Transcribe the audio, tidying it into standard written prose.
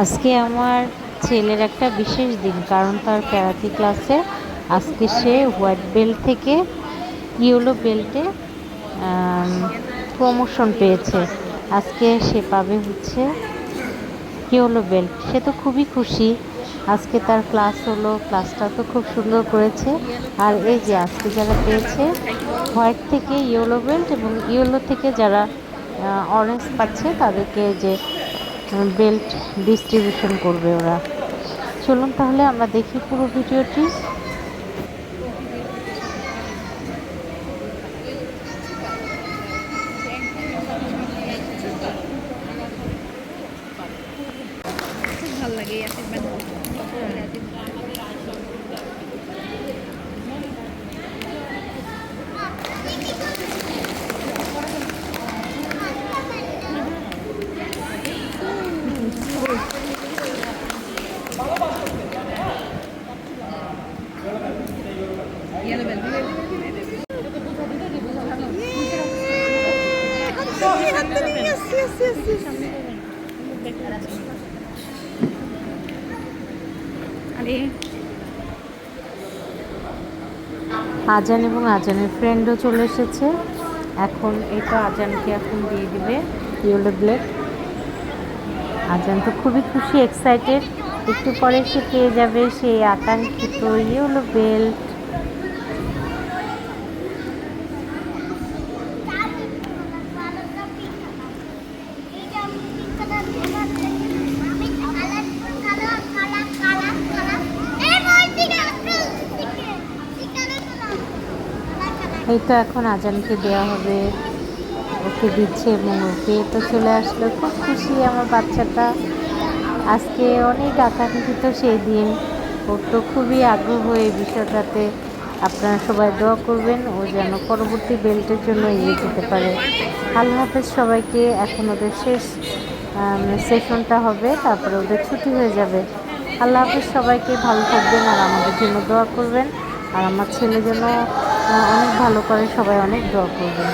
আজকে আমার ছেলের একটা বিশেষ দিন, কারণ তার ক্যারাতে ক্লাসে আজকে সে হোয়াইট বেল্ট থেকে ইয়েলো বেল্টে প্রমোশন পেয়েছে। আজকে সে পাবে হচ্ছে ইয়েলো বেল্ট। সে তো খুবই খুশি। আজকে তার ক্লাস হলো, ক্লাসটা তো খুব সুন্দর করেছে। আর এই যে আজকে যারা পেয়েছে হোয়াইট থেকে ইয়েলো বেল্ট এবং ইয়েলো থেকে যারা অরেঞ্জ পাচ্ছে তাদেরকে যে বেল্ট ডিস্ট্রিবিউশন করবে ওরা। চলুন তাহলে আমরা দেখি পুরো ভিডিওটি। ভাল লাগে আজান এবং আজানের ফ্রেন্ডও চলে এসেছে। এখন এটা আজানকে এখন দিয়ে দিবে ইয়েলো বেল্ট। আজান তো খুবই খুশি, এক্সাইটেড। একটু পরে সে পেয়ে যাবে সেই আকাঙ্ক্ষিত ইয়েলো বেল্ট। এই তো এখন আজানকে দেওয়া হবে, ওকে দিচ্ছে এবং ওকে তো চলে আসলো। খুব খুশি আমার বাচ্চাটা। আজকে অনেক আকাঙ্ক্ষিত সেই দিন, ওর তো খুবই আগ্রহ এই বিষয়টাতে। আপনারা সবাই দোয়া করবেন ও যেন পরবর্তী বেল্টের জন্য এগিয়ে যেতে পারে। আল্লাহ হাফেজ সবাইকে। এখন ওদের শেষ সেশনটা হবে, তারপরে ওদের ছুটি হয়ে যাবে। আল্লাহ হাফেজ সবাইকে, ভালো থাকবেন আর আমাদের জন্য দোয়া করবেন। আর আমার ছেলে যেন অনেক ভালো করে, সবাই অনেক দোয়া করবেন।